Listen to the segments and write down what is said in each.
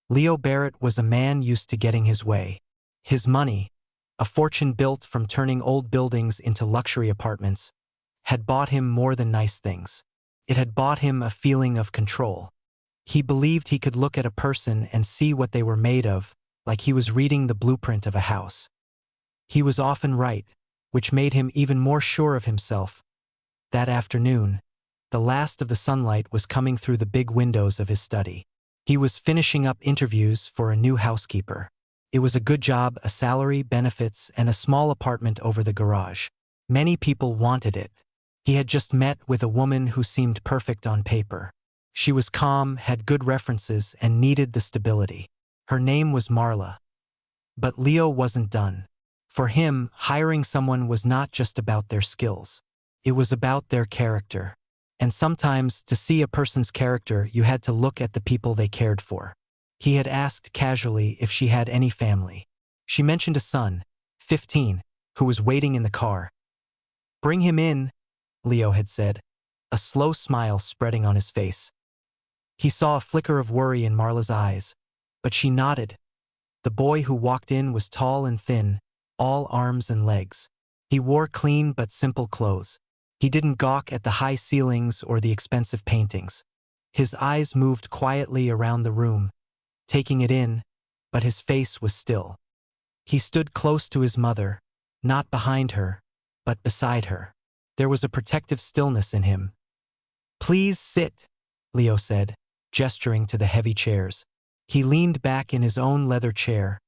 Leo Barrett was a man used to getting his way. His money, a fortune built from turning old buildings into luxury apartments, had bought him more than nice things. It had bought him a feeling of control. He believed he could look at a person and see what they were made of, like he was reading the blueprint of a house. He was often right, which made him even more sure of himself. That afternoon, the last of the sunlight was coming through the big windows of his study. He was finishing up interviews for a new housekeeper. It was a good job, a salary, benefits, and a small apartment over the garage. Many people wanted it. He had just met with a woman who seemed perfect on paper. She was calm, had good references, and needed the stability. Her name was Marla. But Leo wasn't done. For him, hiring someone was not just about their skills. It was about their character. And sometimes, to see a person's character, you had to look at the people they cared for. He had asked casually if she had any family. She mentioned a son, 15, who was waiting in the car. "Bring him in," Leo had said, a slow smile spreading on his face. He saw a flicker of worry in Marla's eyes, but she nodded. The boy who walked in was tall and thin, all arms and legs. He wore clean but simple clothes. He didn't gawk at the high ceilings or the expensive paintings. His eyes moved quietly around the room, taking it in, but his face was still. He stood close to his mother, not behind her, but beside her. There was a protective stillness in him. "Please sit," Leo said, gesturing to the heavy chairs. He leaned back in his own leather chair,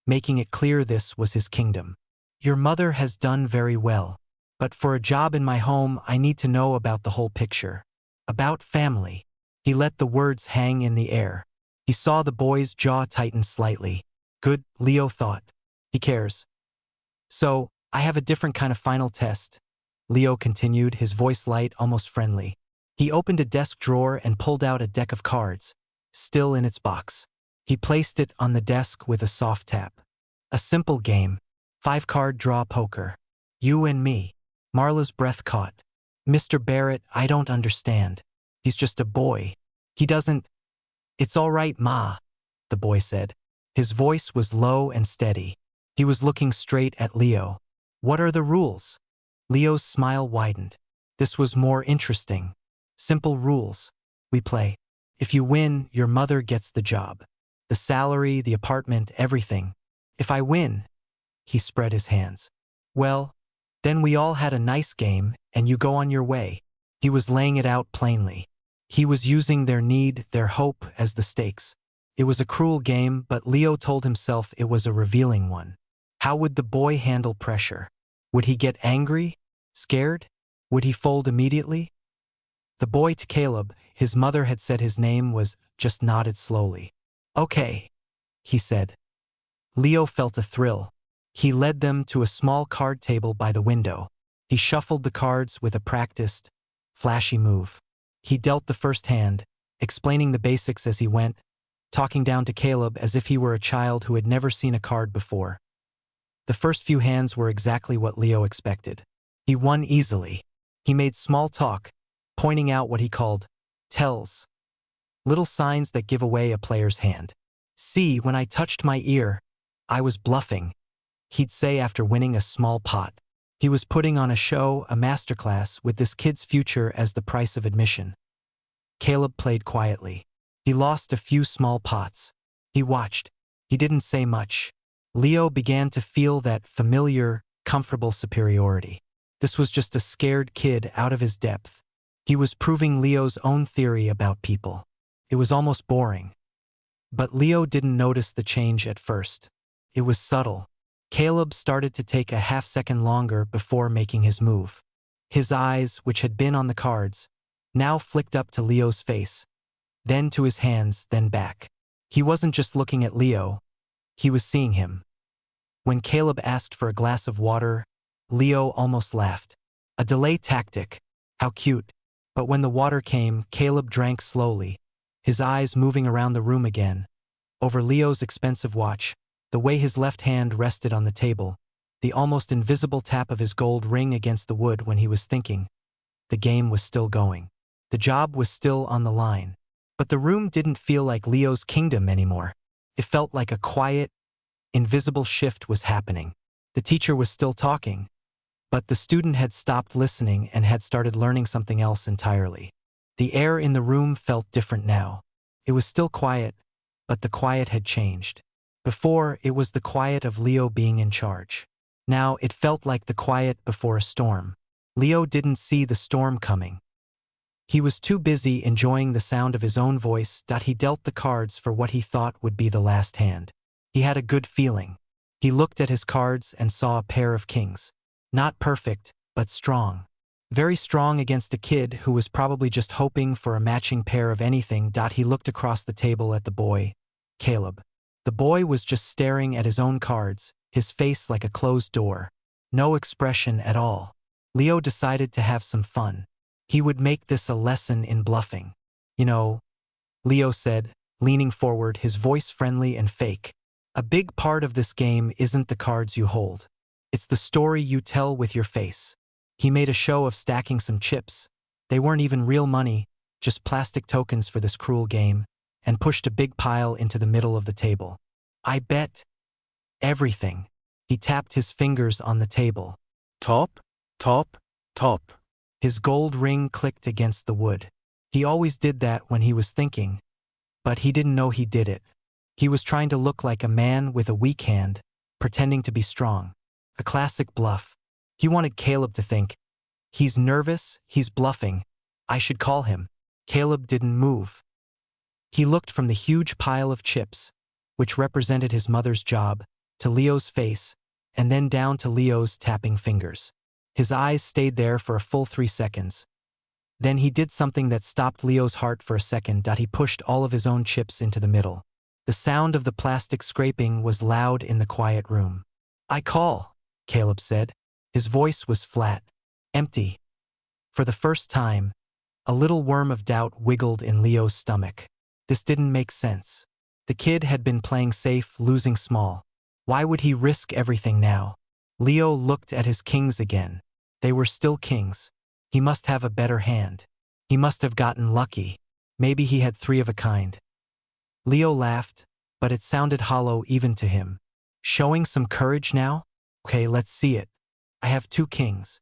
making it clear this was his kingdom. "Your mother has done very well. But for a job in my home, I need to know about the whole picture. About family." He let the words hang in the air. He saw the boy's jaw tighten slightly. Good, Leo thought. He cares. "So, I have a different kind of final test," Leo continued, his voice light, almost friendly. He opened a desk drawer and pulled out a deck of cards, still in its box. He placed it on the desk with a soft tap. "A simple game. 5-card draw poker. You and me." Marla's breath caught. "Mr. Barrett, I don't understand. He's just a boy. He doesn't—" "It's all right, Ma," the boy said. His voice was low and steady. He was looking straight at Leo. "What are the rules?" Leo's smile widened. This was more interesting. "Simple rules. We play. If you win, your mother gets the job. The salary, the apartment, everything. If I win," he spread his hands, "well, then we all had a nice game, and you go on your way." He was laying it out plainly. He was using their need, their hope, as the stakes. It was a cruel game, but Leo told himself it was a revealing one. How would the boy handle pressure? Would he get angry? Scared? Would he fold immediately? The boy, to Caleb, his mother had said his name was, just nodded slowly. "Okay," he said. Leo felt a thrill. He led them to a small card table by the window. He shuffled the cards with a practiced, flashy move. He dealt the first hand, explaining the basics as he went, talking down to Caleb as if he were a child who had never seen a card before. The first few hands were exactly what Leo expected. He won easily. He made small talk, pointing out what he called tells, little signs that give away a player's hand. "See, when I touched my ear, I was bluffing," he'd say after winning a small pot. He was putting on a show, a masterclass, with this kid's future as the price of admission. Caleb played quietly. He lost a few small pots. He watched. He didn't say much. Leo began to feel that familiar, comfortable superiority. This was just a scared kid out of his depth. He was proving Leo's own theory about people. It was almost boring. But Leo didn't notice the change at first. It was subtle. Caleb started to take a half-second longer before making his move. His eyes, which had been on the cards, now flicked up to Leo's face, then to his hands, then back. He wasn't just looking at Leo, he was seeing him. When Caleb asked for a glass of water, Leo almost laughed. A delay tactic. How cute. But when the water came, Caleb drank slowly, his eyes moving around the room again, over Leo's expensive watch, the way his left hand rested on the table, the almost invisible tap of his gold ring against the wood when he was thinking. The game was still going. The job was still on the line. But the room didn't feel like Leo's kingdom anymore. It felt like a quiet, invisible shift was happening. The teacher was still talking, but the student had stopped listening and had started learning something else entirely. The air in the room felt different now. It was still quiet, but the quiet had changed. Before, it was the quiet of Leo being in charge. Now, it felt like the quiet before a storm. Leo didn't see the storm coming. He was too busy enjoying the sound of his own voice that he dealt the cards for what he thought would be the last hand. He had a good feeling. He looked at his cards and saw a pair of kings. Not perfect, but strong. Very strong against a kid who was probably just hoping for a matching pair of anything. He looked across the table at the boy, Caleb. The boy was just staring at his own cards, his face like a closed door. No expression at all. Leo decided to have some fun. He would make this a lesson in bluffing. You know, Leo said, leaning forward, his voice friendly and fake. A big part of this game isn't the cards you hold. It's the story you tell with your face. He made a show of stacking some chips. They weren't even real money, just plastic tokens for this cruel game, and pushed a big pile into the middle of the table. I bet everything. He tapped his fingers on the table. Top, top, top. His gold ring clicked against the wood. He always did that when he was thinking, but he didn't know he did it. He was trying to look like a man with a weak hand, pretending to be strong. A classic bluff. He wanted Caleb to think, he's nervous, he's bluffing. I should call him. Caleb didn't move. He looked from the huge pile of chips, which represented his mother's job, to Leo's face, and then down to Leo's tapping fingers. His eyes stayed there for a full 3 seconds. Then he did something that stopped Leo's heart for a second. He pushed all of his own chips into the middle. The sound of the plastic scraping was loud in the quiet room. I call, Caleb said. His voice was flat, empty. For the first time, a little worm of doubt wiggled in Leo's stomach. This didn't make sense. The kid had been playing safe, losing small. Why would he risk everything now? Leo looked at his kings again. They were still kings. He must have a better hand. He must have gotten lucky. Maybe he had 3 of a kind. Leo laughed, but it sounded hollow even to him. Showing some courage now? Okay, let's see it. I have 2 kings.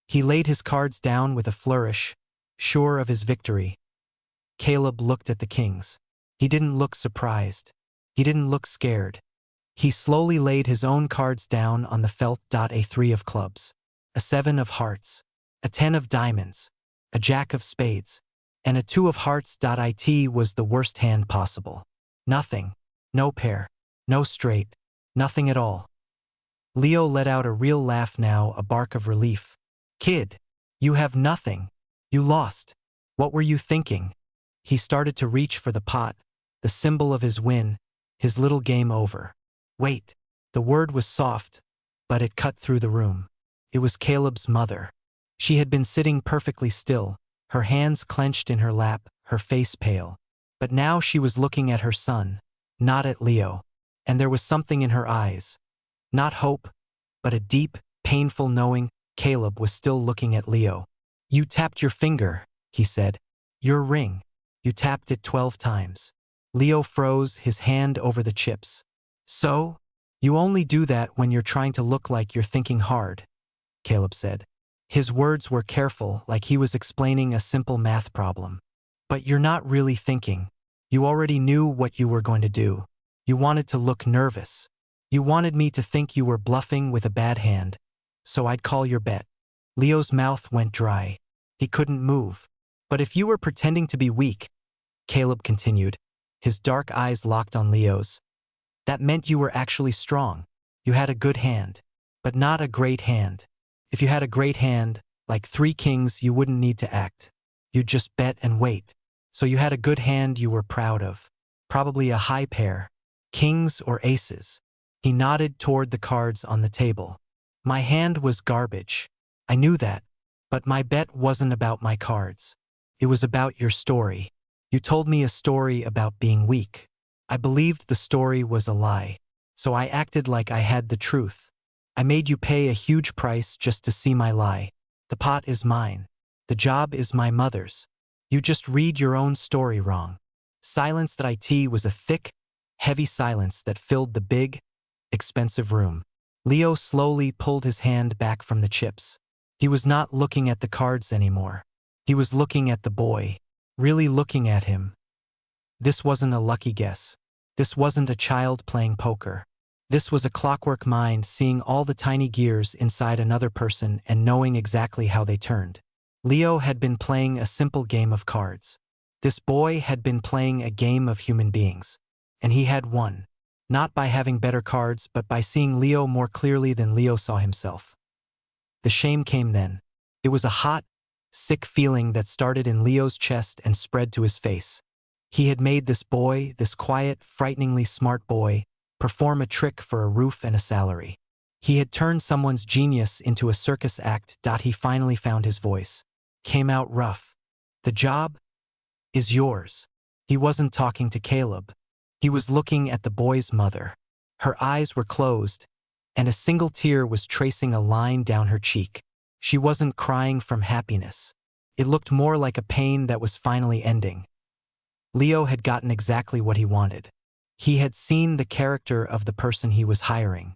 He laid his cards down with a flourish, sure of his victory. Caleb looked at the kings. He didn't look surprised. He didn't look scared. He slowly laid his own cards down on the felt. A 3 of clubs, a 7 of hearts, a 10 of diamonds, a jack of spades, and a 2 of hearts. It was the worst hand possible. Nothing. No pair. No straight. Nothing at all. Leo let out a real laugh now, a bark of relief. Kid, you have nothing. You lost. What were you thinking? He started to reach for the pot, the symbol of his win, his little game over. Wait. The word was soft, but it cut through the room. It was Caleb's mother. She had been sitting perfectly still, her hands clenched in her lap, her face pale. But now she was looking at her son, not at Leo, and there was something in her eyes. Not hope, but a deep, painful knowing. Caleb was still looking at Leo. You tapped your finger, he said. Your ring. You tapped it 12 times. Leo froze, his hand over the chips. So? You only do that when you're trying to look like you're thinking hard, Caleb said. His words were careful, like he was explaining a simple math problem. But you're not really thinking. You already knew what you were going to do. You wanted to look nervous. You wanted me to think you were bluffing with a bad hand, so I'd call your bet. Leo's mouth went dry. He couldn't move. But if you were pretending to be weak, Caleb continued, his dark eyes locked on Leo's, that meant you were actually strong. You had a good hand, but not a great hand. If you had a great hand, like 3 kings, you wouldn't need to act. You'd just bet and wait. So you had a good hand you were proud of. Probably a high pair. Kings or aces. He nodded toward the cards on the table. My hand was garbage. I knew that. But my bet wasn't about my cards. It was about your story. You told me a story about being weak. I believed the story was a lie. So I acted like I had the truth. I made you pay a huge price just to see my lie. The pot is mine. The job is my mother's. You just read your own story wrong. Silence. It was a thick, heavy silence that filled the big, expensive room. Leo slowly pulled his hand back from the chips. He was not looking at the cards anymore. He was looking at the boy, really looking at him. This wasn't a lucky guess. This wasn't a child playing poker. This was a clockwork mind seeing all the tiny gears inside another person and knowing exactly how they turned. Leo had been playing a simple game of cards. This boy had been playing a game of human beings. And he had won. Not by having better cards, but by seeing Leo more clearly than Leo saw himself. The shame came then. It was a hot, sick feeling that started in Leo's chest and spread to his face. He had made this boy, this quiet, frighteningly smart boy, perform a trick for a roof and a salary. He had turned someone's genius into a circus act. He finally found his voice. Came out rough. The job is yours. He wasn't talking to Caleb. He was looking at the boy's mother. Her eyes were closed, and a single tear was tracing a line down her cheek. She wasn't crying from happiness. It looked more like a pain that was finally ending. Leo had gotten exactly what he wanted. He had seen the character of the person he was hiring.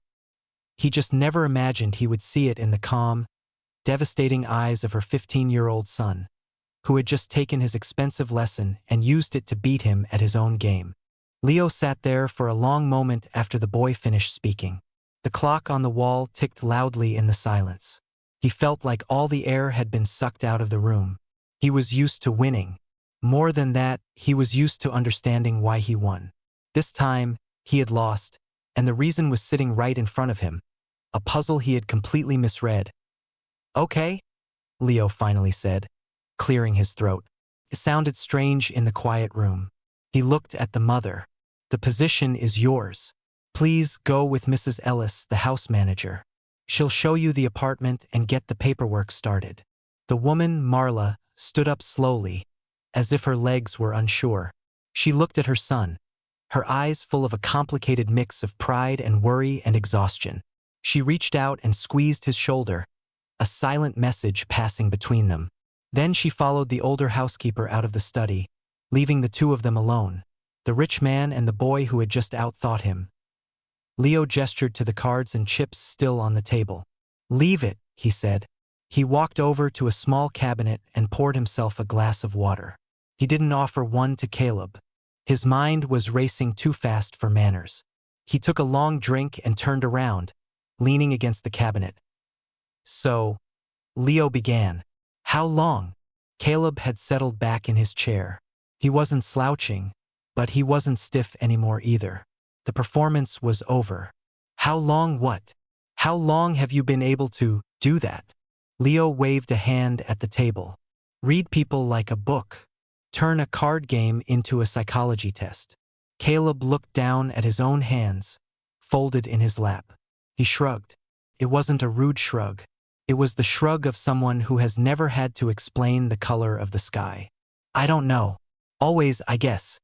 He just never imagined he would see it in the calm, devastating eyes of her 15-year-old son, who had just taken his expensive lesson and used it to beat him at his own game. Leo sat there for a long moment after the boy finished speaking. The clock on the wall ticked loudly in the silence. He felt like all the air had been sucked out of the room. He was used to winning. More than that, he was used to understanding why he won. This time, he had lost, and the reason was sitting right in front of him, a puzzle he had completely misread. "Okay," Leo finally said, clearing his throat. It sounded strange in the quiet room. He looked at the mother. "The position is yours. Please go with Mrs. Ellis, the house manager. She'll show you the apartment and get the paperwork started." The woman, Marla, stood up slowly, as if her legs were unsure. She looked at her son, her eyes full of a complicated mix of pride and worry and exhaustion. She reached out and squeezed his shoulder, a silent message passing between them. Then she followed the older housekeeper out of the study, leaving the two of them alone, the rich man and the boy who had just outthought him. Leo gestured to the cards and chips still on the table. "Leave it," he said. He walked over to a small cabinet and poured himself a glass of water. He didn't offer one to Caleb. His mind was racing too fast for manners. He took a long drink and turned around, leaning against the cabinet. "So," Leo began. "How long?" Caleb had settled back in his chair. He wasn't slouching, but he wasn't stiff anymore either. The performance was over. "How long what? How long have you been able to do that?" Leo waved a hand at the table. "Read people like a book. Turn a card game into a psychology test." Caleb looked down at his own hands, folded in his lap. He shrugged. It wasn't a rude shrug. It was the shrug of someone who has never had to explain the color of the sky. "I don't know. Always, I guess."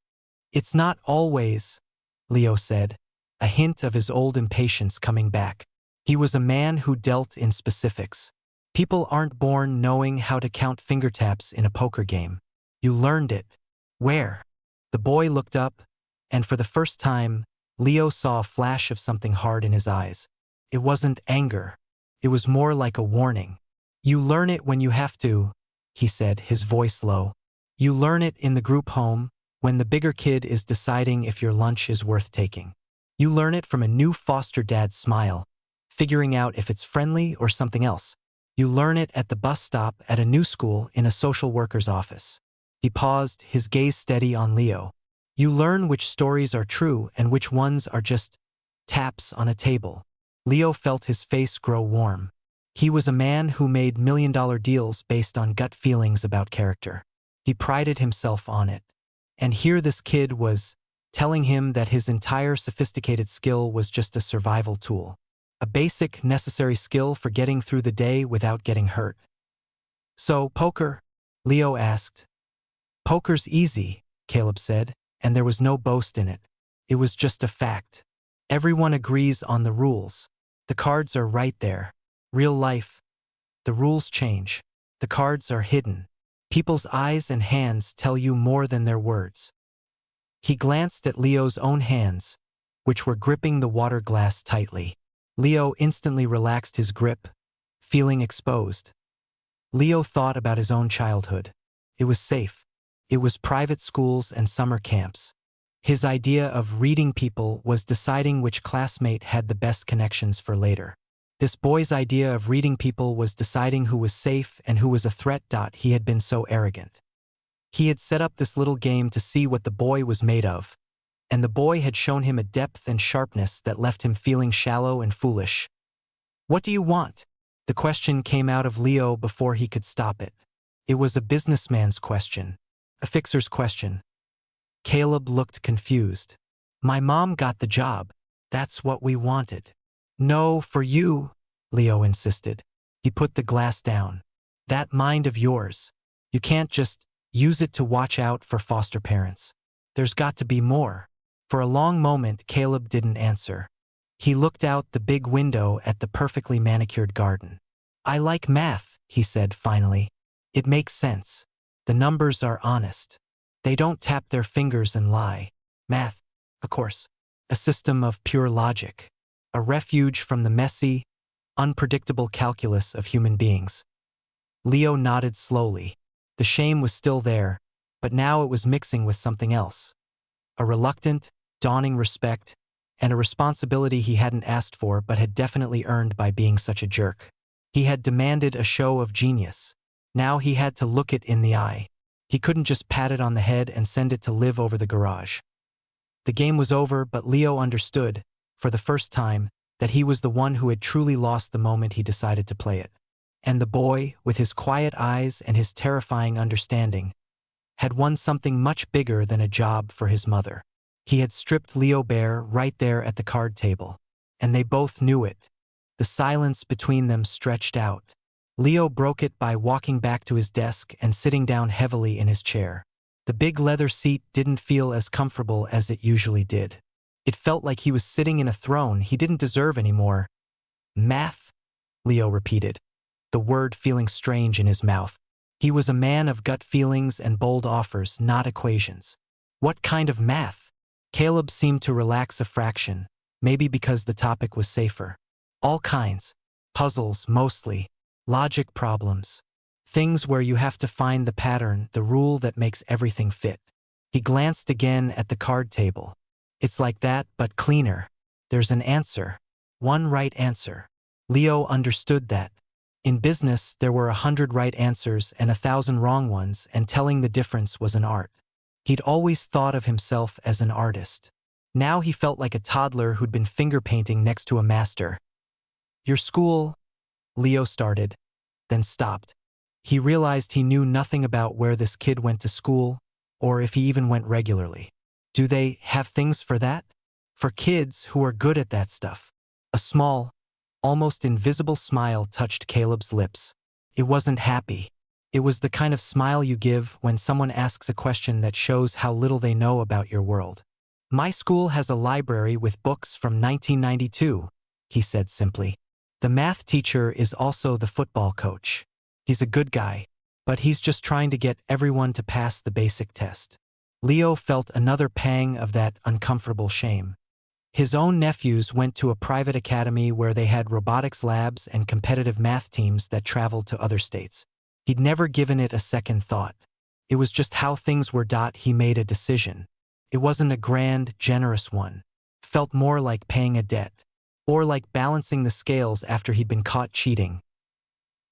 "It's not always," Leo said, a hint of his old impatience coming back. He was a man who dealt in specifics. People aren't born knowing how to count fingertaps in a poker game. You learned it. Where? The boy looked up, and for the first time, Leo saw a flash of something hard in his eyes. It wasn't anger. It was more like a warning. "You learn it when you have to," he said, his voice low. "You learn it in the group home, when the bigger kid is deciding if your lunch is worth taking. You learn it from a new foster dad's smile, figuring out if it's friendly or something else. You learn it at the bus stop at a new school in a social worker's office." He paused, his gaze steady on Leo. "You learn which stories are true and which ones are just taps on a table." Leo felt his face grow warm. He was a man who made million-dollar deals based on gut feelings about character. He prided himself on it. And here this kid was telling him that his entire sophisticated skill was just a survival tool. A basic, necessary skill for getting through the day without getting hurt. "So, poker?" Leo asked. "Poker's easy," Caleb said, and there was no boast in it. It was just a fact. Everyone agrees on the rules. The cards are right there. Real life. The rules change. The cards are hidden. People's eyes and hands tell you more than their words. He glanced at Leo's own hands, which were gripping the water glass tightly. Leo instantly relaxed his grip, feeling exposed. Leo thought about his own childhood. It was safe. It was private schools and summer camps. His idea of reading people was deciding which classmate had the best connections for later. This boy's idea of reading people was deciding who was safe and who was a threat. He had been so arrogant. He had set up this little game to see what the boy was made of, and the boy had shown him a depth and sharpness that left him feeling shallow and foolish. "What do you want?" The question came out of Leo before he could stop it. It was a businessman's question, a fixer's question. Caleb looked confused. "My mom got the job. That's what we wanted." "No, for you," Leo insisted. He put the glass down. "That mind of yours. You can't just use it to watch out for foster parents. There's got to be more." For a long moment, Caleb didn't answer. He looked out the big window at the perfectly manicured garden. "I like math," he said finally. "It makes sense. The numbers are honest. They don't tap their fingers and lie. Math, of course, a system of pure logic, a refuge from the messy, unpredictable calculus of human beings." Leo nodded slowly. The shame was still there, but now it was mixing with something else. A reluctant, dawning respect, and a responsibility he hadn't asked for but had definitely earned by being such a jerk. He had demanded a show of genius. Now he had to look it in the eye. He couldn't just pat it on the head and send it to live over the garage. The game was over, but Leo understood, for the first time, that he was the one who had truly lost the moment he decided to play it. And the boy, with his quiet eyes and his terrifying understanding, had won something much bigger than a job for his mother. He had stripped Leo bare right there at the card table, and they both knew it. The silence between them stretched out. Leo broke it by walking back to his desk and sitting down heavily in his chair. The big leather seat didn't feel as comfortable as it usually did. It felt like he was sitting in a throne he didn't deserve anymore. "Math?" Leo repeated, the word feeling strange in his mouth. He was a man of gut feelings and bold offers, not equations. "What kind of math?" Caleb seemed to relax a fraction, maybe because the topic was safer. "All kinds. Puzzles, mostly. Logic problems. Things where you have to find the pattern, the rule that makes everything fit." He glanced again at the card table. "It's like that, but cleaner. There's an answer. One right answer." Leo understood that. In business, there were 100 right answers and 1,000 wrong ones, and telling the difference was an art. He'd always thought of himself as an artist. Now he felt like a toddler who'd been finger painting next to a master. "Your school," Leo started, then stopped. He realized he knew nothing about where this kid went to school, or if he even went regularly. "Do they have things for that? For kids who are good at that stuff?" A small, almost invisible smile touched Caleb's lips. It wasn't happy. It was the kind of smile you give when someone asks a question that shows how little they know about your world. "My school has a library with books from 1992, he said simply. "The math teacher is also the football coach. He's a good guy, but he's just trying to get everyone to pass the basic test." Leo felt another pang of that uncomfortable shame. His own nephews went to a private academy where they had robotics labs and competitive math teams that traveled to other states. He'd never given it a second thought. It was just how things were. He made a decision. It wasn't a grand, generous one. It felt more like paying a debt, or like balancing the scales after he'd been caught cheating.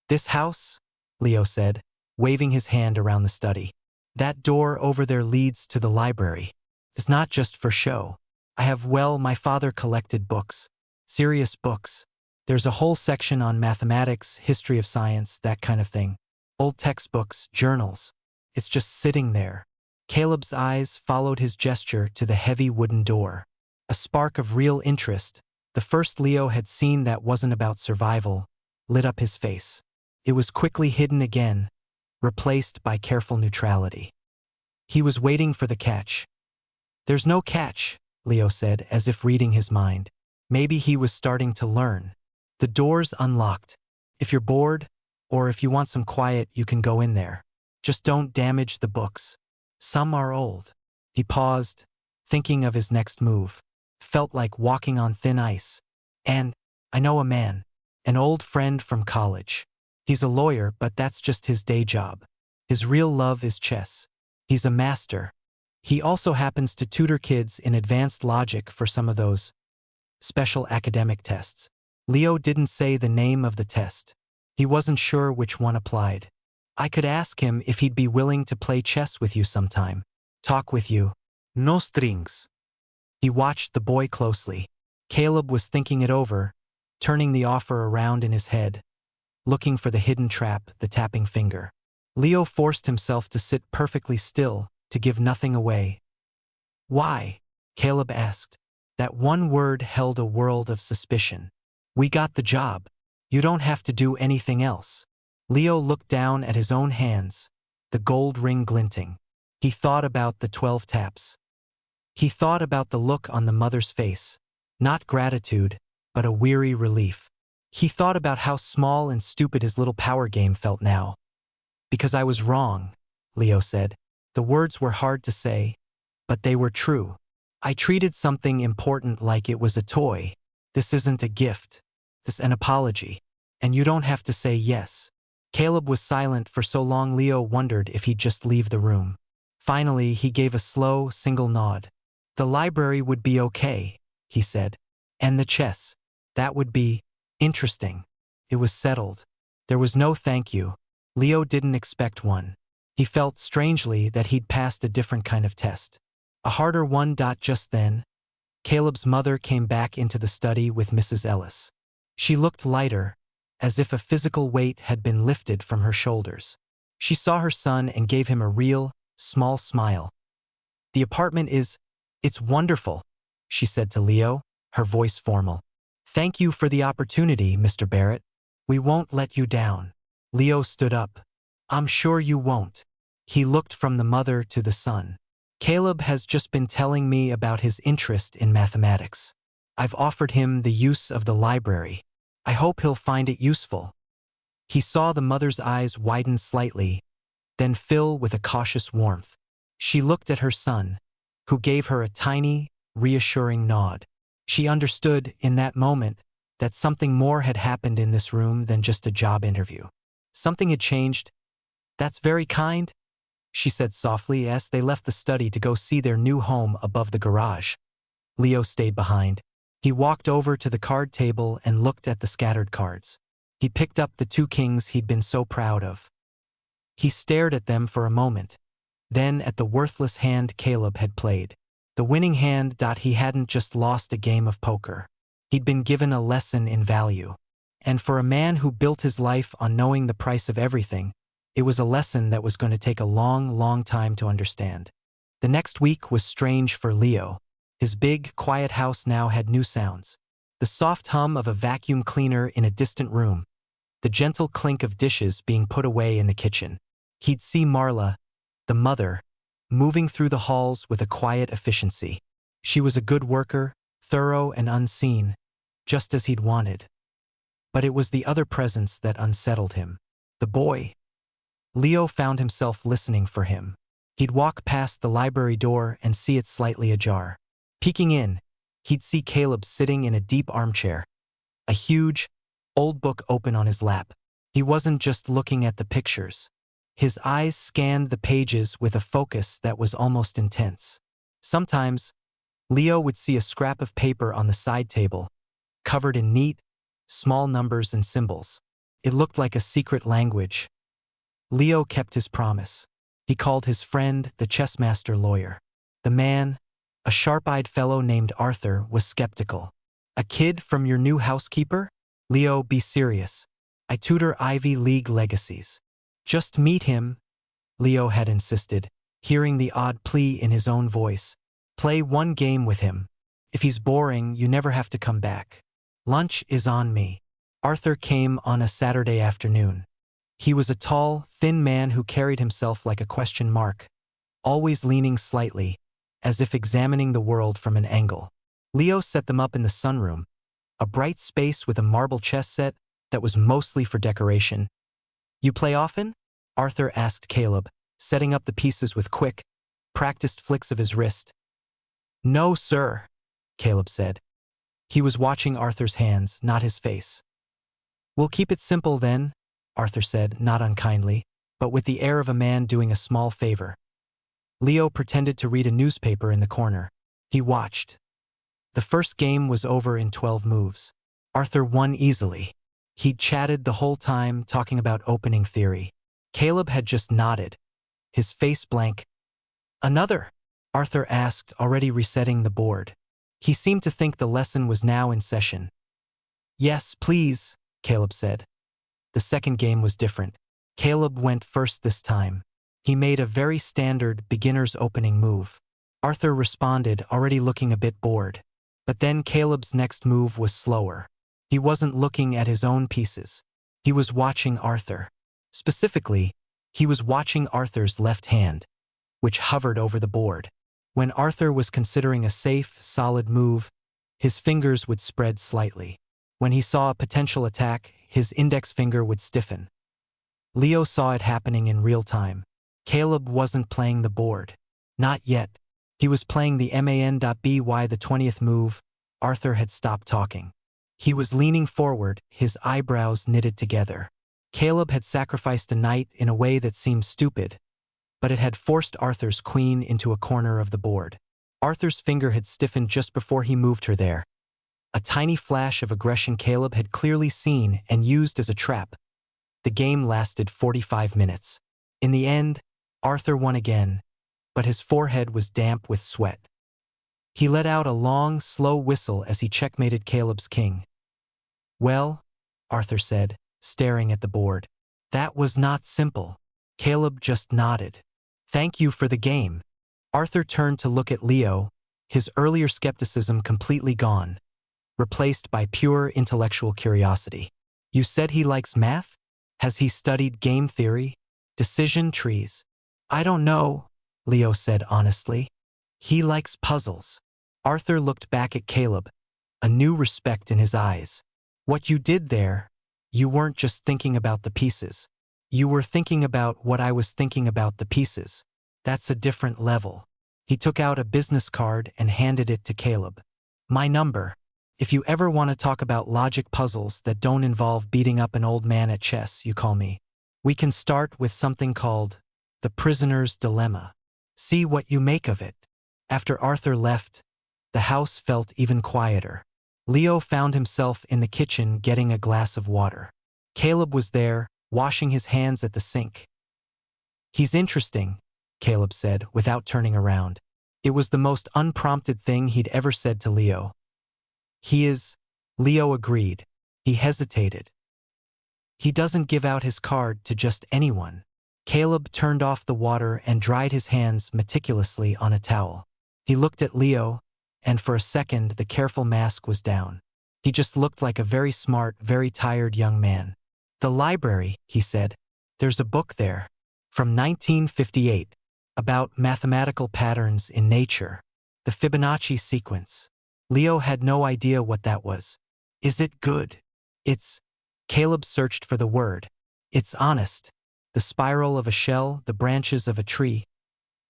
"This house," Leo said, waving his hand around the study. "That door over there leads to the library. It's not just for show. My father collected books. Serious books. There's a whole section on mathematics, history of science, that kind of thing. Old textbooks, journals. It's just sitting there." Caleb's eyes followed his gesture to the heavy wooden door. A spark of real interest, the first Leo had seen that wasn't about survival, lit up his face. It was quickly hidden again, replaced by careful neutrality. He was waiting for the catch. "There's no catch," Leo said, as if reading his mind. Maybe he was starting to learn. "The door's unlocked. If you're bored, or if you want some quiet, you can go in there. Just don't damage the books. Some are old." He paused, thinking of his next move. Felt like walking on thin ice. And I know a man, an old friend from college. He's a lawyer, but that's just his day job. His real love is chess. He's a master. He also happens to tutor kids in advanced logic for some of those special academic tests. Leo didn't say the name of the test. He wasn't sure which one applied. I could ask him if he'd be willing to play chess with you sometime. Talk with you. No strings. He watched the boy closely. Caleb was thinking it over, turning the offer around in his head, looking for the hidden trap, the tapping finger. Leo forced himself to sit perfectly still, to give nothing away. Why? Caleb asked. That one word held a world of suspicion. We got the job. You don't have to do anything else. Leo looked down at his own hands, the gold ring glinting. He thought about the 12 taps. He thought about the look on the mother's face. Not gratitude, but a weary relief. He thought about how small and stupid his little power game felt now. Because I was wrong, Leo said. The words were hard to say, but they were true. I treated something important like it was a toy. This isn't a gift. This is an apology. And you don't have to say yes. Caleb was silent for so long Leo wondered if he'd just leave the room. Finally, he gave a slow, single nod. The library would be okay, he said. And the chess. That would be interesting. It was settled. There was no thank you. Leo didn't expect one. He felt strangely that he'd passed a different kind of test. A harder one. Just then, Caleb's mother came back into the study with Mrs. Ellis. She looked lighter, as if a physical weight had been lifted from her shoulders. She saw her son and gave him a real, small smile. The apartment it's wonderful, she said to Leo, her voice formal. Thank you for the opportunity, Mr. Barrett. We won't let you down. Leo stood up. I'm sure you won't. He looked from the mother to the son. Caleb has just been telling me about his interest in mathematics. I've offered him the use of the library. I hope he'll find it useful. He saw the mother's eyes widen slightly, then fill with a cautious warmth. She looked at her son, who gave her a tiny, reassuring nod. She understood, in that moment, that something more had happened in this room than just a job interview. Something had changed. That's very kind, she said softly as they left the study to go see their new home above the garage. Leo stayed behind. He walked over to the card table and looked at the scattered cards. He picked up the 2 kings he'd been so proud of. He stared at them for a moment, then at the worthless hand Caleb had played. The winning hand. He hadn't just lost a game of poker. He'd been given a lesson in value. And for a man who built his life on knowing the price of everything, it was a lesson that was going to take a long, long time to understand. The next week was strange for Leo. His big, quiet house now had new sounds. The soft hum of a vacuum cleaner in a distant room. The gentle clink of dishes being put away in the kitchen. He'd see Marla, the mother, moving through the halls with a quiet efficiency. She was a good worker, thorough and unseen, just as he'd wanted. But it was the other presence that unsettled him. The boy. Leo found himself listening for him. He'd walk past the library door and see it slightly ajar. Peeking in, he'd see Caleb sitting in a deep armchair, a huge, old book open on his lap. He wasn't just looking at the pictures. His eyes scanned the pages with a focus that was almost intense. Sometimes, Leo would see a scrap of paper on the side table, covered in neat, small numbers and symbols. It looked like a secret language. Leo kept his promise. He called his friend the chessmaster lawyer. The man, a sharp-eyed fellow named Arthur, was skeptical. A kid from your new housekeeper? Leo, be serious. I tutor Ivy League legacies. Just meet him, Leo had insisted, hearing the odd plea in his own voice. Play one game with him. If he's boring, you never have to come back. Lunch is on me. Arthur came on a Saturday afternoon. He was a tall, thin man who carried himself like a question mark, always leaning slightly, as if examining the world from an angle. Leo set them up in the sunroom, a bright space with a marble chess set that was mostly for decoration. You play often? Arthur asked Caleb, setting up the pieces with quick, practiced flicks of his wrist. No, sir, Caleb said. He was watching Arthur's hands, not his face. We'll keep it simple then, Arthur said, not unkindly, but with the air of a man doing a small favor. Leo pretended to read a newspaper in the corner. He watched. The first game was over in 12 moves. Arthur won easily. He'd chatted the whole time, talking about opening theory. Caleb had just nodded, his face blank. Another? Arthur asked, already resetting the board. He seemed to think the lesson was now in session. Yes, please, Caleb said. The second game was different. Caleb went first this time. He made a very standard beginner's opening move. Arthur responded, already looking a bit bored. But then Caleb's next move was slower. He wasn't looking at his own pieces. He was watching Arthur. Specifically, he was watching Arthur's left hand, which hovered over the board. When Arthur was considering a safe, solid move, his fingers would spread slightly. When he saw a potential attack, his index finger would stiffen. Leo saw it happening in real time. Caleb wasn't playing the board. Not yet. He was playing the man.by the 20th move. Arthur had stopped talking. He was leaning forward, his eyebrows knitted together. Caleb had sacrificed a knight in a way that seemed stupid, but it had forced Arthur's queen into a corner of the board. Arthur's finger had stiffened just before he moved her there. A tiny flash of aggression Caleb had clearly seen and used as a trap. The game lasted 45 minutes. In the end, Arthur won again, but his forehead was damp with sweat. He let out a long, slow whistle as he checkmated Caleb's king. Well, Arthur said, staring at the board. That was not simple. Caleb just nodded. Thank you for the game. Arthur turned to look at Leo, his earlier skepticism completely gone, replaced by pure intellectual curiosity. You said he likes math? Has he studied game theory? Decision trees? I don't know, Leo said honestly. He likes puzzles. Arthur looked back at Caleb, a new respect in his eyes. What you did there, you weren't just thinking about the pieces. You were thinking about what I was thinking about the pieces. That's a different level. He took out a business card and handed it to Caleb. My number. If you ever want to talk about logic puzzles that don't involve beating up an old man at chess, you call me. We can start with something called the prisoner's dilemma. See what you make of it. After Arthur left, the house felt even quieter. Leo found himself in the kitchen getting a glass of water. Caleb was there, washing his hands at the sink. He's interesting, Caleb said, without turning around. It was the most unprompted thing he'd ever said to Leo. He is, Leo agreed. He hesitated. He doesn't give out his card to just anyone. Caleb turned off the water and dried his hands meticulously on a towel. He looked at Leo, and for a second the careful mask was down. He just looked like a very smart, very tired young man. The library, he said. There's a book there. From 1958. About mathematical patterns in nature. The Fibonacci sequence. Leo had no idea what that was. Is it good? It's... Caleb searched for the word. It's honest. The spiral of a shell, the branches of a tree.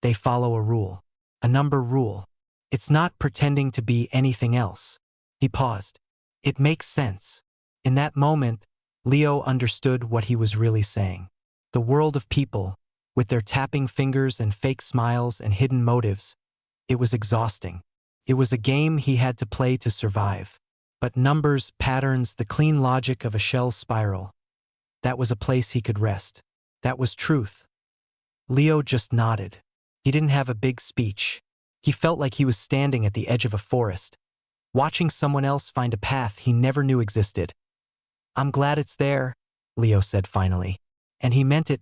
They follow a rule. A number rule. It's not pretending to be anything else. He paused. It makes sense. In that moment, Leo understood what he was really saying. The world of people, with their tapping fingers and fake smiles and hidden motives, it was exhausting. It was a game he had to play to survive. But numbers, patterns, the clean logic of a shell spiral, that was a place he could rest. That was truth. Leo just nodded. He didn't have a big speech. He felt like he was standing at the edge of a forest, watching someone else find a path he never knew existed. I'm glad it's there, Leo said finally. And he meant it.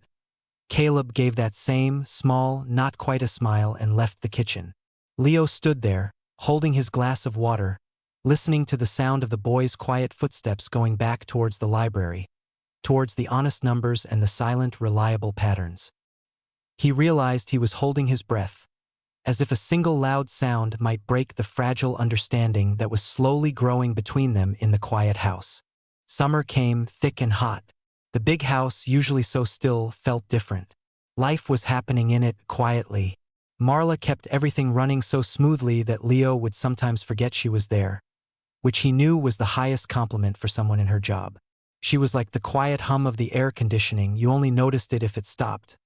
Caleb gave that same, small, not quite a smile and left the kitchen. Leo stood there, holding his glass of water, listening to the sound of the boy's quiet footsteps going back towards the library, towards the honest numbers and the silent, reliable patterns. He realized he was holding his breath, as if a single loud sound might break the fragile understanding that was slowly growing between them in the quiet house. Summer came, thick and hot. The big house, usually so still, felt different. Life was happening in it, quietly. Marla kept everything running so smoothly that Leo would sometimes forget she was there, which he knew was the highest compliment for someone in her job. She was like the quiet hum of the air conditioning, you only noticed it if it stopped.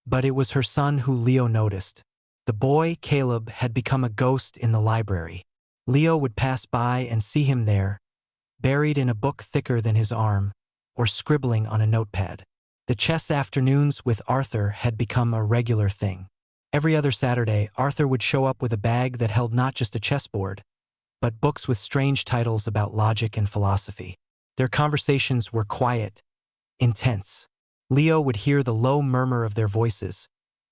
But it was her son who Leo noticed. The boy, Caleb, had become a ghost in the library. Leo would pass by and see him there, buried in a book thicker than his arm, or scribbling on a notepad. The chess afternoons with Arthur had become a regular thing. Every other Saturday, Arthur would show up with a bag that held not just a chessboard, but books with strange titles about logic and philosophy. Their conversations were quiet, intense. Leo would hear the low murmur of their voices,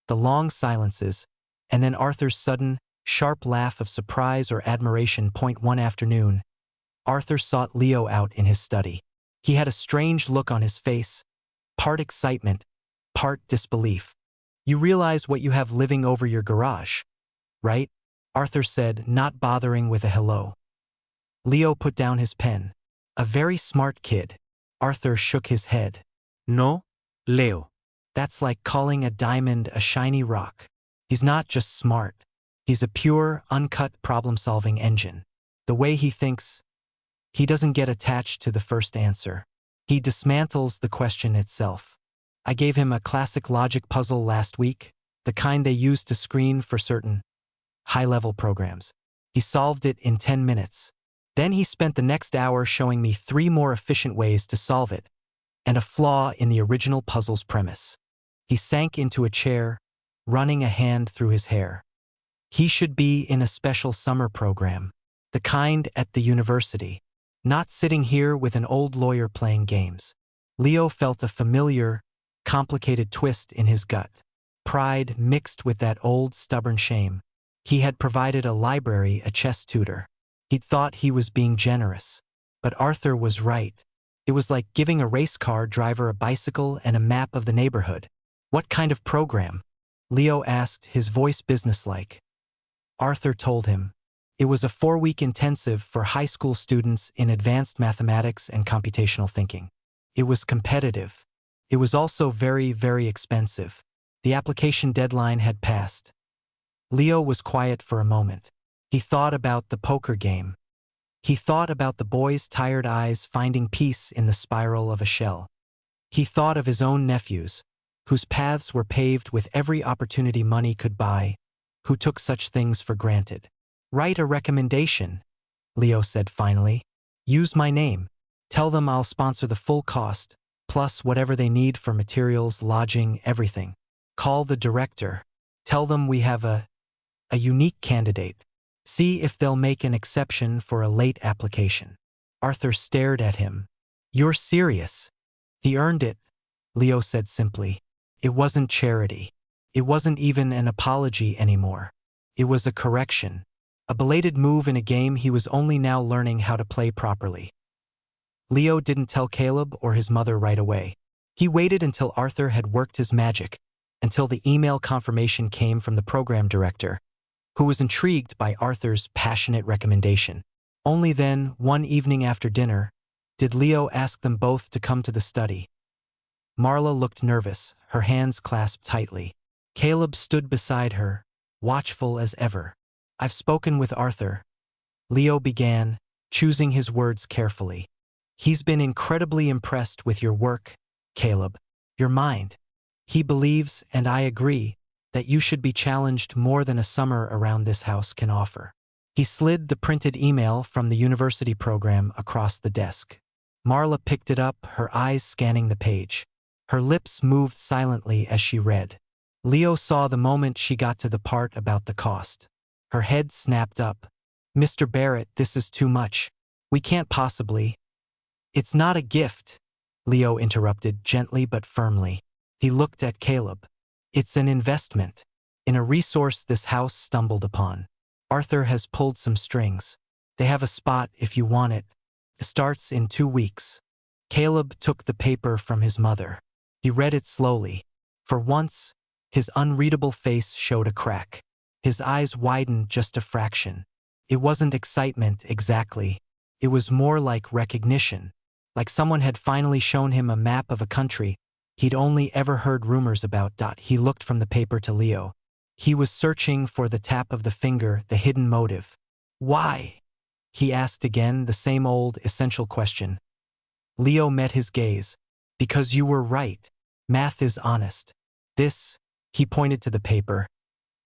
the long silences, and then Arthur's sudden, sharp laugh of surprise or admiration. One afternoon, Arthur sought Leo out in his study. He had a strange look on his face, part excitement, part disbelief. You realize what you have living over your garage, right? Arthur said, not bothering with a hello. Leo put down his pen. A very smart kid. Arthur shook his head. No, Leo. That's like calling a diamond a shiny rock. He's not just smart. He's a pure, uncut problem-solving engine. The way he thinks, he doesn't get attached to the first answer. He dismantles the question itself. I gave him a classic logic puzzle last week, the kind they use to screen for certain high-level programs. He solved it in 10 minutes. Then he spent the next hour showing me 3 more efficient ways to solve it, and a flaw in the original puzzle's premise. He sank into a chair, running a hand through his hair. He should be in a special summer program, the kind at the university, not sitting here with an old lawyer playing games. Leo felt a familiar, complicated twist in his gut. Pride mixed with that old stubborn shame. He had provided a library a chess tutor. He'd thought he was being generous. But Arthur was right. It was like giving a race car driver a bicycle and a map of the neighborhood. What kind of program? Leo asked, his voice businesslike. Arthur told him. It was a 4-week intensive for high school students in advanced mathematics and computational thinking. It was competitive. It was also very, very expensive. The application deadline had passed. Leo was quiet for a moment. He thought about the poker game. He thought about the boy's tired eyes finding peace in the spiral of a shell. He thought of his own nephews, whose paths were paved with every opportunity money could buy, who took such things for granted. Write a recommendation, Leo said finally. Use my name. Tell them I'll sponsor the full cost, plus whatever they need for materials, lodging, everything. Call the director. Tell them we have a unique candidate. See if they'll make an exception for a late application. Arthur stared at him. You're serious? He earned it, Leo said simply. It wasn't charity. It wasn't even an apology anymore. It was a correction. A belated move in a game he was only now learning how to play properly. Leo didn't tell Caleb or his mother right away. He waited until Arthur had worked his magic, until the email confirmation came from the program director, who was intrigued by Arthur's passionate recommendation. Only then, one evening after dinner, did Leo ask them both to come to the study. Marla looked nervous, her hands clasped tightly. Caleb stood beside her, watchful as ever. I've spoken with Arthur. Leo began, choosing his words carefully. He's been incredibly impressed with your work, Caleb, your mind. He believes, and I agree, that you should be challenged more than a summer around this house can offer. He slid the printed email from the university program across the desk. Marla picked it up, her eyes scanning the page. Her lips moved silently as she read. Leo saw the moment she got to the part about the cost. Her head snapped up. Mr. Barrett, this is too much. We can't possibly. It's not a gift, Leo interrupted gently but firmly. He looked at Caleb. It's an investment in a resource this house stumbled upon. Arthur has pulled some strings. They have a spot if you want it. It starts in 2 weeks. Caleb took the paper from his mother. He read it slowly. For once, his unreadable face showed a crack. His eyes widened just a fraction. It wasn't excitement exactly. It was more like recognition, like someone had finally shown him a map of a country he'd only ever heard rumors about. He looked from the paper to Leo. He was searching for the tap of the finger, the hidden motive. Why? He asked again, the same old, essential question. Leo met his gaze. Because you were right. Math is honest. This, he pointed to the paper,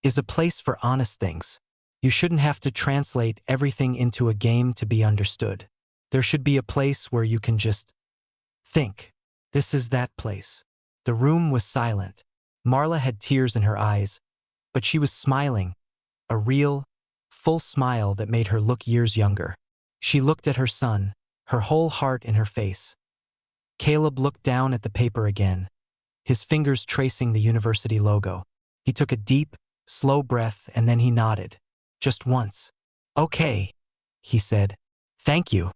is a place for honest things. You shouldn't have to translate everything into a game to be understood. There should be a place where you can just think. This is that place. The room was silent. Marla had tears in her eyes, but she was smiling, a real, full smile that made her look years younger. She looked at her son, her whole heart in her face. Caleb looked down at the paper again, his fingers tracing the university logo. He took a deep, slow breath and then he nodded. Just once. Okay, he said. Thank you.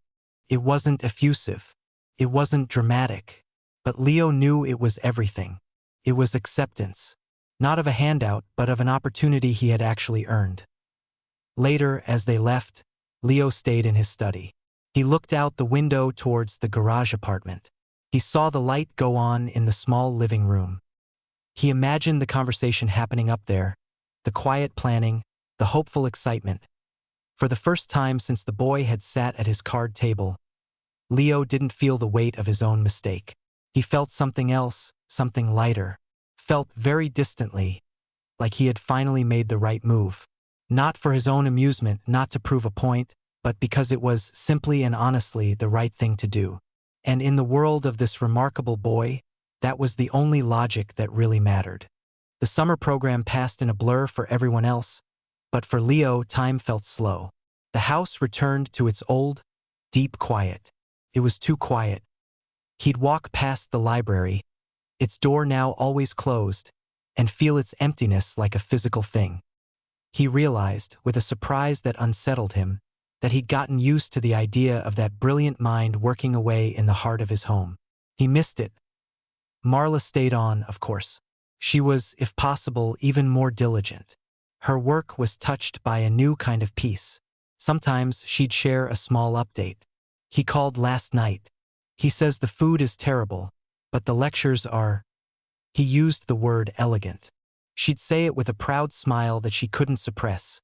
It wasn't effusive. It wasn't dramatic. But Leo knew it was everything. It was acceptance. Not of a handout, but of an opportunity he had actually earned. Later, as they left, Leo stayed in his study. He looked out the window towards the garage apartment. He saw the light go on in the small living room. He imagined the conversation happening up there, the quiet planning, the hopeful excitement. For the first time since the boy had sat at his card table, Leo didn't feel the weight of his own mistake. He felt something else, something lighter. Felt very distantly, like he had finally made the right move. Not for his own amusement, not to prove a point, but because it was simply and honestly the right thing to do. And in the world of this remarkable boy, that was the only logic that really mattered. The summer program passed in a blur for everyone else, but for Leo, time felt slow. The house returned to its old, deep quiet. It was too quiet. He'd walk past the library, its door now always closed, and feel its emptiness like a physical thing. He realized, with a surprise that unsettled him, that he'd gotten used to the idea of that brilliant mind working away in the heart of his home. He missed it. Marla stayed on, of course. She was, if possible, even more diligent. Her work was touched by a new kind of peace. Sometimes she'd share a small update. He called last night. He says the food is terrible, but the lectures are... He used the word elegant. She'd say it with a proud smile that she couldn't suppress.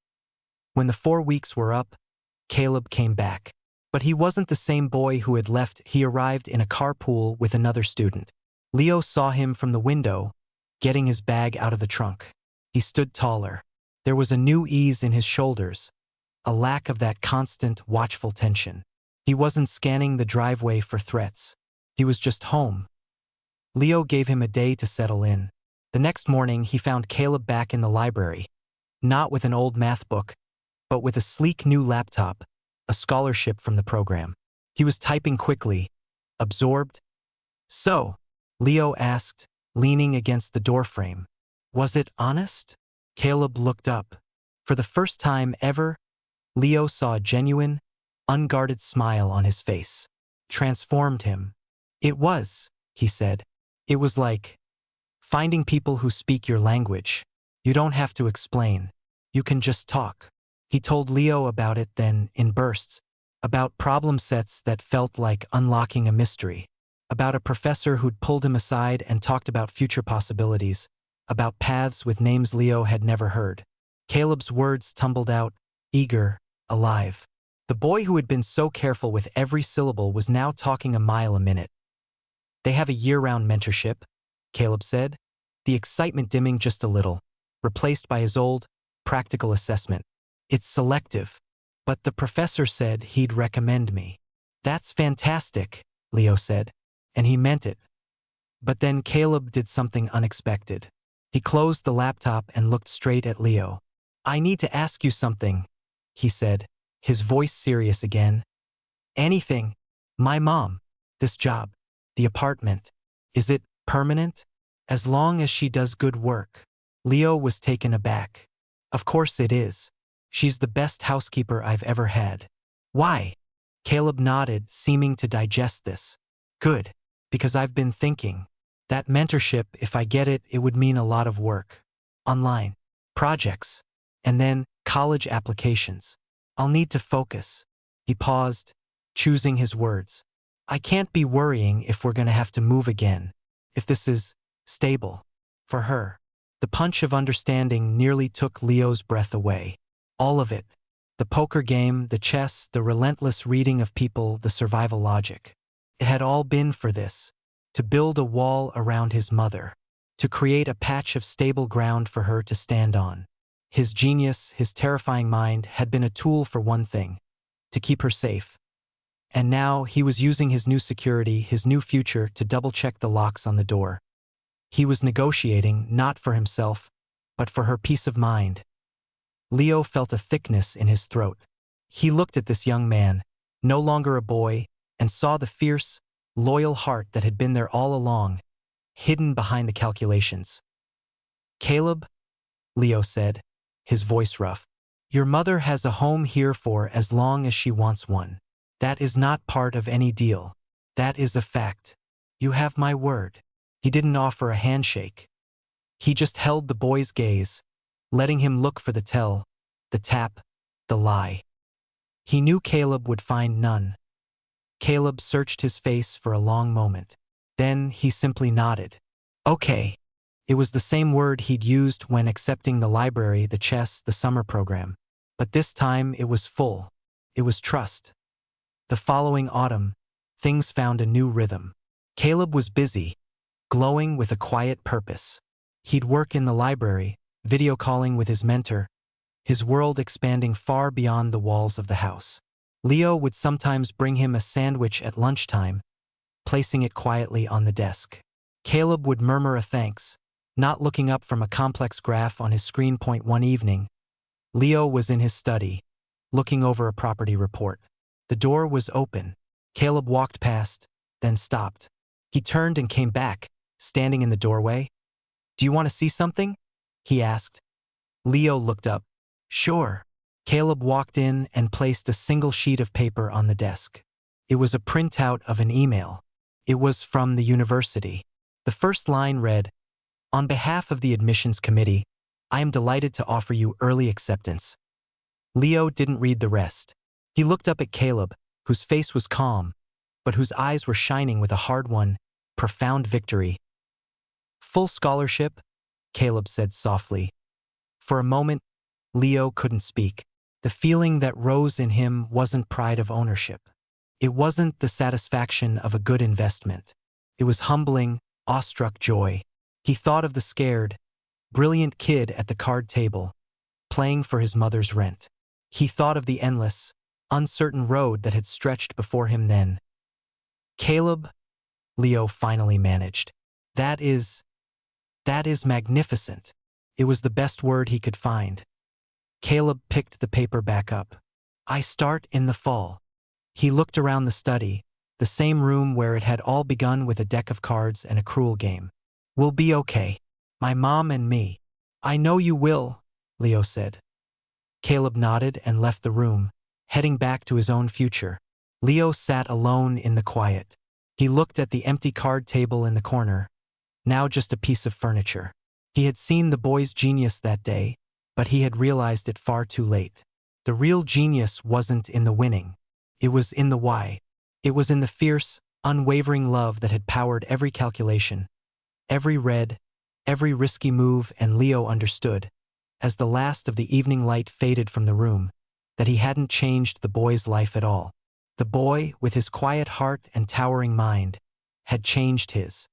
When the 4 weeks were up, Caleb came back. But he wasn't the same boy who had left. He arrived in a carpool with another student. Leo saw him from the window, getting his bag out of the trunk. He stood taller. There was a new ease in his shoulders, a lack of that constant, watchful tension. He wasn't scanning the driveway for threats. He was just home. Leo gave him a day to settle in. The next morning, he found Caleb back in the library, not with an old math book, but with a sleek new laptop, a scholarship from the program. He was typing quickly, absorbed. So, Leo asked, leaning against the doorframe, was it honest? Caleb looked up. For the first time ever, Leo saw a genuine, unguarded smile on his face. Transformed him. It was, he said. It was like finding people who speak your language. You don't have to explain. You can just talk. He told Leo about it then, in bursts, about problem sets that felt like unlocking a mystery, about a professor who'd pulled him aside and talked about future possibilities, about paths with names Leo had never heard. Caleb's words tumbled out, eager, alive. The boy who had been so careful with every syllable was now talking a mile a minute. They have a year-round mentorship, Caleb said, the excitement dimming just a little, replaced by his old, practical assessment. It's selective, but the professor said he'd recommend me. That's fantastic, Leo said, and he meant it. But then Caleb did something unexpected. He closed the laptop and looked straight at Leo. I need to ask you something, he said, his voice serious again. Anything. My mom. This job. The apartment. Is it permanent? As long as she does good work. Leo was taken aback. Of course it is. She's the best housekeeper I've ever had. Why? Caleb nodded, seeming to digest this. Good. Because I've been thinking. That mentorship, if I get it, it would mean a lot of work. Online. Projects. And then, college applications. I'll need to focus. He paused, choosing his words. I can't be worrying if we're going to have to move again. If this is stable. For her. The punch of understanding nearly took Leo's breath away. All of it. The poker game, the chess, the relentless reading of people, the survival logic. It had all been for this. To build a wall around his mother. To create a patch of stable ground for her to stand on. His genius, his terrifying mind, had been a tool for one thing. To keep her safe. And now he was using his new security, his new future, to double-check the locks on the door. He was negotiating, not for himself, but for her peace of mind. Leo felt a thickness in his throat. He looked at this young man, no longer a boy, and saw the fierce, loyal heart that had been there all along, hidden behind the calculations. "Caleb," Leo said, his voice rough, "your mother has a home here for as long as she wants one. That is not part of any deal. That is a fact. You have my word." He didn't offer a handshake. He just held the boy's gaze, letting him look for the tell, the tap, the lie. He knew Caleb would find none. Caleb searched his face for a long moment. Then he simply nodded. Okay. It was the same word he'd used when accepting the library, the chess, the summer program. But this time it was full. It was trust. The following autumn, things found a new rhythm. Caleb was busy, glowing with a quiet purpose. He'd work in the library, video calling with his mentor, his world expanding far beyond the walls of the house. Leo would sometimes bring him a sandwich at lunchtime, placing it quietly on the desk. Caleb would murmur a thanks, not looking up from a complex graph on his screen. One evening, Leo was in his study, looking over a property report. The door was open. Caleb walked past, then stopped. He turned and came back, standing in the doorway. "Do you want to see something?" he asked. Leo looked up. "Sure." Caleb walked in and placed a single sheet of paper on the desk. It was a printout of an email. It was from the university. The first line read, "On behalf of the admissions committee, I am delighted to offer you early acceptance." Leo didn't read the rest. He looked up at Caleb, whose face was calm, but whose eyes were shining with a hard-won, profound victory. "Full scholarship," Caleb said softly. For a moment, Leo couldn't speak. The feeling that rose in him wasn't pride of ownership. It wasn't the satisfaction of a good investment. It was humbling, awestruck joy. He thought of the scared, brilliant kid at the card table, playing for his mother's rent. He thought of the endless, uncertain road that had stretched before him then. "Caleb," Leo finally managed. That is magnificent." It was the best word he could find. Caleb picked the paper back up. "I start in the fall." He looked around the study, the same room where it had all begun with a deck of cards and a cruel game. "We'll be okay. My mom and me." "I know you will," Leo said. Caleb nodded and left the room, heading back to his own future. Leo sat alone in the quiet. He looked at the empty card table in the corner, now just a piece of furniture. He had seen the boy's genius that day, but he had realized it far too late. The real genius wasn't in the winning. It was in the why. It was in the fierce, unwavering love that had powered every calculation, every red, every risky move. And Leo understood, as the last of the evening light faded from the room, that he hadn't changed the boy's life at all. The boy, with his quiet heart and towering mind, had changed his.